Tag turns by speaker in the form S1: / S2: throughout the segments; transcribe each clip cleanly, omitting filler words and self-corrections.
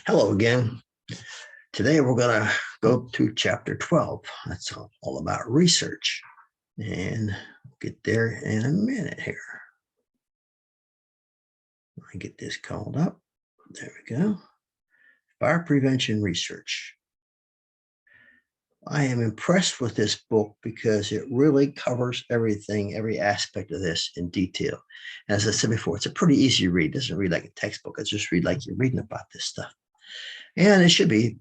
S1: Hello again. Today we're going to go to chapter 12. That's all about research. And we'll get there in a minute here. I get this called up. There we go. Fire prevention research. I am impressed with this book because it really covers everything, every aspect of this in detail. As I said before, it's a pretty easy read. It doesn't read like a textbook. It's just read like you're reading about this stuff. And it should be,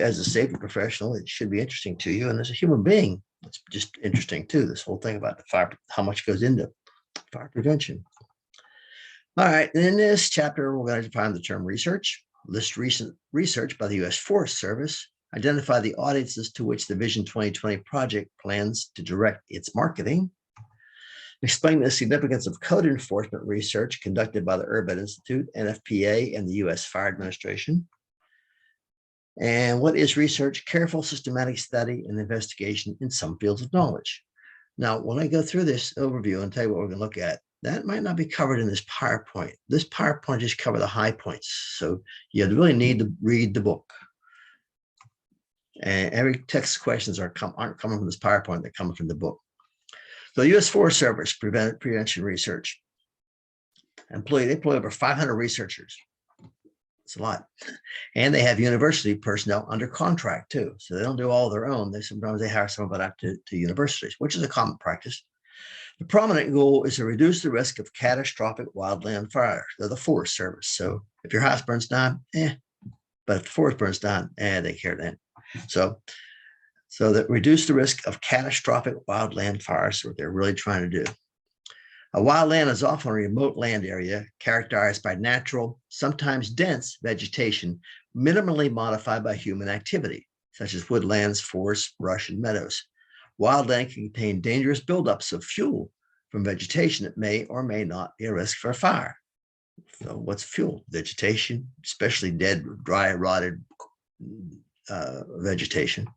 S1: as a safety professional, it should be interesting to you. And as a human being, it's just interesting too, this whole thing about the fire, how much goes into fire prevention. All right, in this chapter, we're going to define the term research, list recent research by the U.S. Forest Service, identify the audiences to which the Vision 2020 project plans to direct its marketing, explain the significance of code enforcement research conducted by the Urban Institute, NFPA, and the U.S. Fire Administration. And what is research? Careful, systematic study and investigation in some fields of knowledge. Now, when I go through this overview and tell you what we're going to look at, that might not be covered in this PowerPoint. This PowerPoint just covers the high points. So you really need to read the book. And every text questions aren't coming from this PowerPoint, they're coming from the book. So the U.S. Forest Service prevention research. They employ over 500 researchers. It's a lot. And they have university personnel under contract too. So they don't do all their own. Sometimes they hire someone out to universities, which is a common practice. The prominent goal is to reduce the risk of catastrophic wildland fires. They're the Forest Service. So if your house burns down, but if the forest burns down, they care then. So that reduce the risk of catastrophic wildland fires is what they're really trying to do. A wildland is often a remote land area characterized by natural, sometimes dense vegetation, minimally modified by human activity, such as woodlands, forests, brush, and meadows. Wildland can contain dangerous buildups of fuel from vegetation that may or may not be a risk for a fire. So what's fuel? Vegetation, especially dead, dry, rotted vegetation.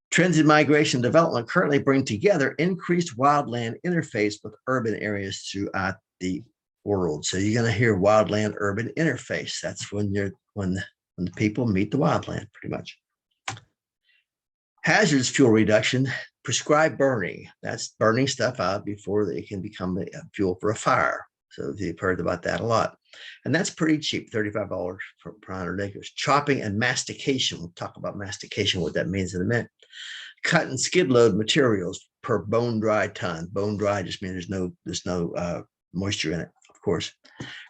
S1: Trends in migration and development currently bring together increased wildland interface with urban areas throughout the world. So you're going to hear wildland urban interface. That's when the people meet the wildland, pretty much. Hazardous fuel reduction, prescribed burning. That's burning stuff out before it can become a fuel for a fire. So you've heard about that a lot. And that's pretty cheap, $35 per 100 acres. Chopping and mastication. We'll talk about mastication, what that means in a minute. Cut and skid load materials per bone dry ton. Bone dry just means there's no moisture in it, of course.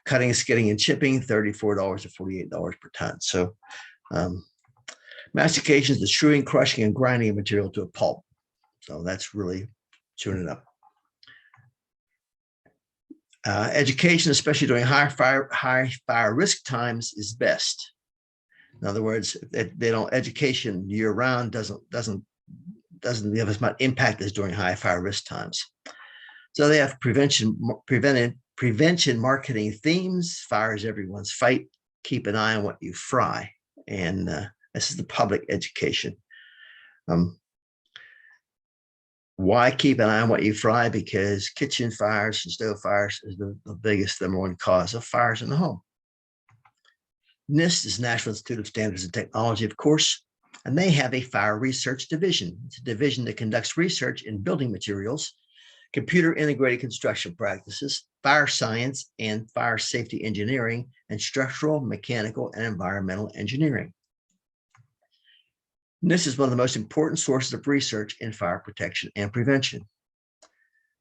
S1: Cutting, skidding, and chipping, $34 to $48 per ton. So mastication is the chewing, crushing, and grinding material to a pulp. So that's really chewing it up. Education, especially during high fire risk times, is best. In other words, education year round doesn't have as much impact as during high fire risk times. So they have prevention marketing themes. Fire is everyone's fight. Keep an eye on what you fry, and this is the public education. Why keep an eye on what you fry? Because kitchen fires and stove fires is the biggest, number one cause of fires in the home. NIST is National Institute of Standards and Technology, of course, and they have a fire research division. It's a division that conducts research in building materials, computer integrated construction practices, fire science and fire safety engineering, and structural, mechanical, and environmental engineering. This is one of the most important sources of research in fire protection and prevention.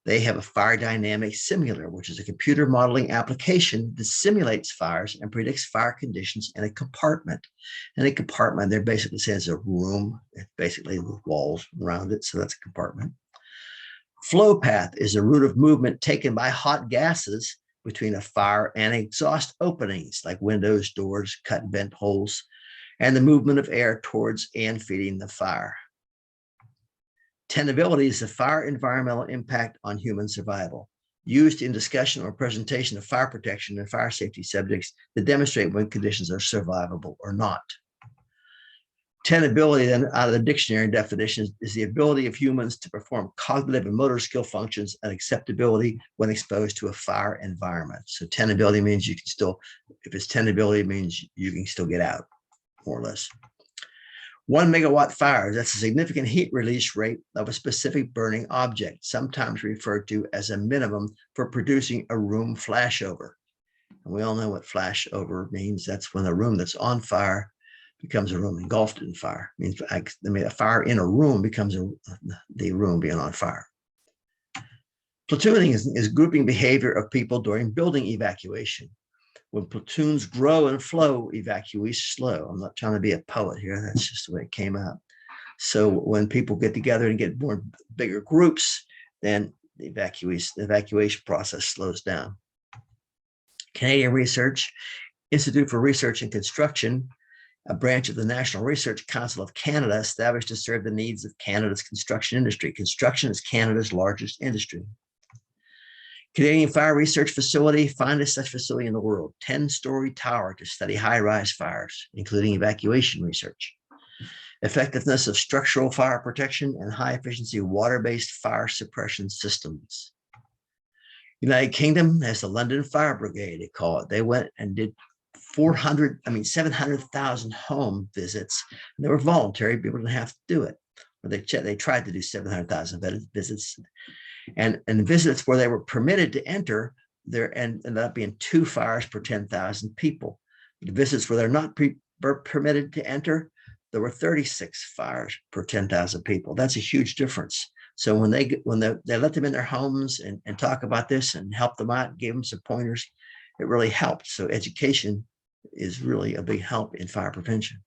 S1: They have a fire dynamics simulator, which is a computer modeling application that simulates fires and predicts fire conditions in a compartment. In a compartment, they're basically saying it's a room, basically with walls around it, so that's a compartment. Flow path is a route of movement taken by hot gases between a fire and exhaust openings, like windows, doors, cut and vent holes, and the movement of air towards and feeding the fire. Tenability is the fire environmental impact on human survival, used in discussion or presentation of fire protection and fire safety subjects to demonstrate when conditions are survivable or not. Tenability, then, out of the dictionary definition, is the ability of humans to perform cognitive and motor skill functions and acceptability when exposed to a fire environment. So tenability means you can still, if it's tenability, it means you can still get out, more or less. 1 megawatt fire, that's a significant heat release rate of a specific burning object, sometimes referred to as a minimum for producing a room flashover. And we all know what flashover means. That's when a room that's on fire becomes a room engulfed in fire. It means a fire in a room becomes the room being on fire. Platooning is grouping behavior of people during building evacuation. When platoons grow and flow, evacuees slow. I'm not trying to be a poet here. That's just the way it came out. So when people get together and get more bigger groups, then the evacuation process slows down. Canadian Research Institute for Research and Construction, a branch of the National Research Council of Canada, established to serve the needs of Canada's construction industry. Construction is Canada's largest industry. Canadian Fire Research Facility, finest such facility in the world, 10-story tower to study high-rise fires, including evacuation research. Effectiveness of structural fire protection and high-efficiency water-based fire suppression systems. United Kingdom has the London Fire Brigade, they call it. They went and did 700,000 home visits. And they were voluntary. People didn't have to do it. But they tried to do 700,000 visits. And visits where they were permitted to enter, there ended up being 2 fires per 10,000 people. The visits where they're not permitted to enter, there were 36 fires per 10,000 people. That's a huge difference. So when they let them in their homes and talk about this and help them out, gave them some pointers, it really helped. So education is really a big help in fire prevention.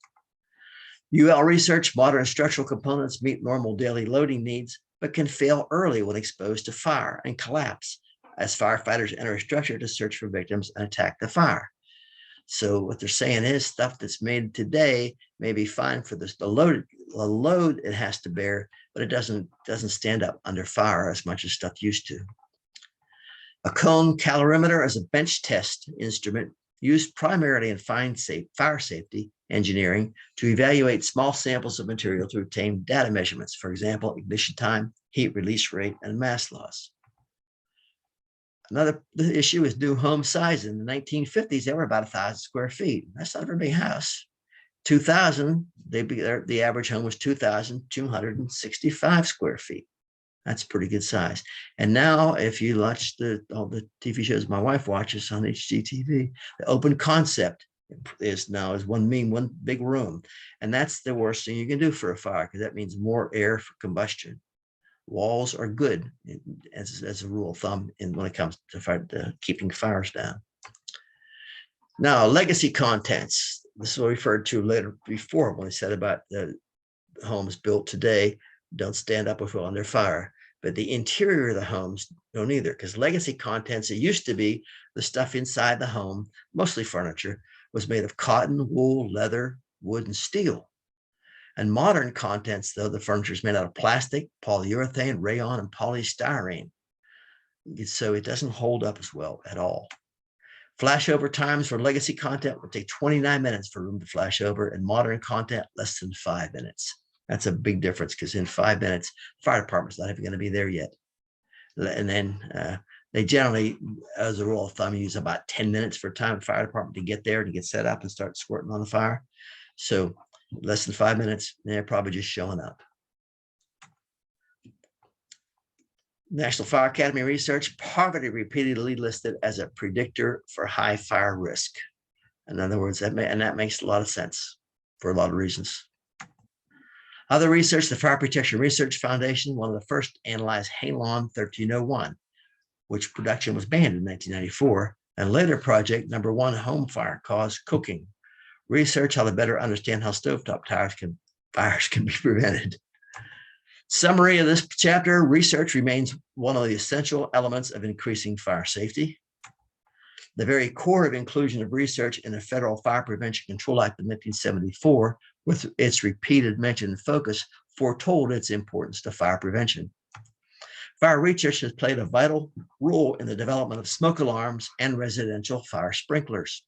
S1: UL Research, modern structural components meet normal daily loading needs, but can fail early when exposed to fire and collapse as firefighters enter a structure to search for victims and attack the fire. So what they're saying is stuff that's made today may be fine for the load it has to bear, but it doesn't stand up under fire as much as stuff used to. A cone calorimeter is a bench test instrument used primarily in fire safety engineering to evaluate small samples of material to obtain data measurements, for example, ignition time, heat release rate, and mass loss. Another issue is new home size. In the 1950s, they were about 1,000 square feet. That's not a very big house. 2000, the average home was 2,265 square feet. That's pretty good size. And now, if you watch all the TV shows my wife watches on HGTV, the open concept is one big room. And that's the worst thing you can do for a fire, because that means more air for combustion. Walls are good as a rule of thumb when it comes to keeping fires down. Now, legacy contents. This is what I referred to later before when I said about the homes built today don't stand up if under fire. But the interior of the homes don't either, because legacy contents, it used to be the stuff inside the home, mostly furniture, was made of cotton, wool, leather, wood, and steel. And modern contents, though, the furniture is made out of plastic, polyurethane, rayon, and polystyrene. So it doesn't hold up as well at all. Flashover times for legacy content would take 29 minutes for a room to flash over, and modern content, less than 5 minutes. That's a big difference, because in 5 minutes, the fire department's not even going to be there yet. And then they generally, as a rule of thumb, use about 10 minutes for time the fire department to get there, to get set up and start squirting on the fire. So less than 5 minutes, they're probably just showing up. National Fire Academy research, poverty repeatedly listed as a predictor for high fire risk. In other words, that makes a lot of sense for a lot of reasons. Other research, the Fire Protection Research Foundation, one of the first analyzed Halon 1301, which production was banned in 1994, and later project number 1, home fire cause cooking. Research how to better understand how stovetop fires can be prevented. Summary of this chapter: research remains one of the essential elements of increasing fire safety. The very core of inclusion of research in the Federal Fire Prevention Control Act of 1974, with its repeated mention and focus, foretold its importance to fire prevention. Fire research has played a vital role in the development of smoke alarms and residential fire sprinklers.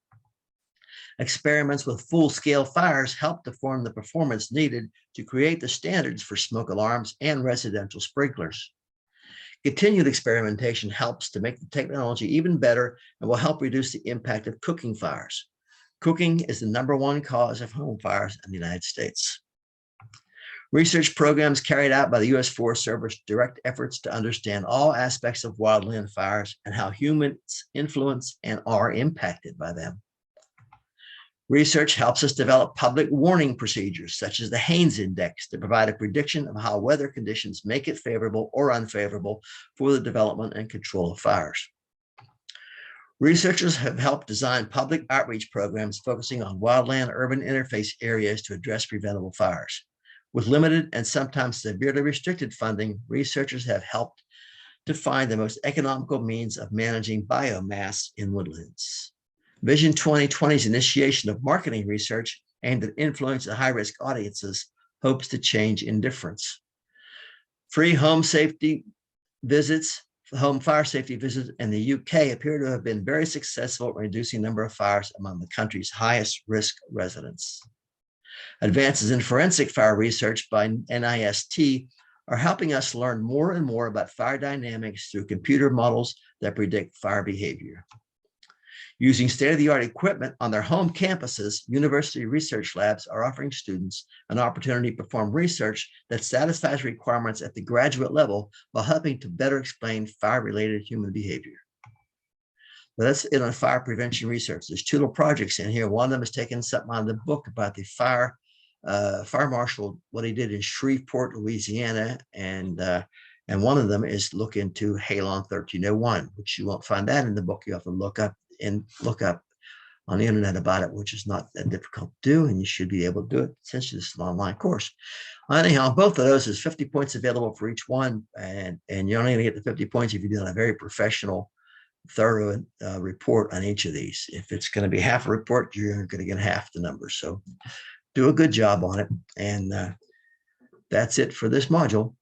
S1: Experiments with full-scale fires help to form the performance needed to create the standards for smoke alarms and residential sprinklers. Continued experimentation helps to make the technology even better and will help reduce the impact of cooking fires. Cooking is the #1 cause of home fires in the United States. Research programs carried out by the U.S. Forest Service direct efforts to understand all aspects of wildland fires and how humans influence and are impacted by them. Research helps us develop public warning procedures, such as the Haines Index, to provide a prediction of how weather conditions make it favorable or unfavorable for the development and control of fires. Researchers have helped design public outreach programs focusing on wildland urban interface areas to address preventable fires. With limited and sometimes severely restricted funding, researchers have helped to find the most economical means of managing biomass in woodlands. Vision 2020's initiation of marketing research aimed at influencing high-risk audiences hopes to change indifference. Free home safety visits, home fire safety visits in the UK appear to have been very successful in reducing the number of fires among the country's highest risk residents. Advances in forensic fire research by NIST are helping us learn more and more about fire dynamics through computer models that predict fire behavior. Using state-of-the-art equipment on their home campuses, university research labs are offering students an opportunity to perform research that satisfies requirements at the graduate level while helping to better explain fire-related human behavior. But that's it on fire prevention research. There's 2 little projects in here. One of them is taking something out of the book about the fire marshal, what he did in Shreveport, Louisiana, and one of them is look into Halon 1301, which you won't find that in the book. You have to look up on the internet about it, which is not that difficult to do, and you should be able to do it since this is an online course. Anyhow, both of those is 50 points available for each one, and you're only going to get the 50 points if you do a very professional, thorough report on each of these. If it's going to be half a report, you're going to get half the numbers. So do a good job on it, and that's it for this module.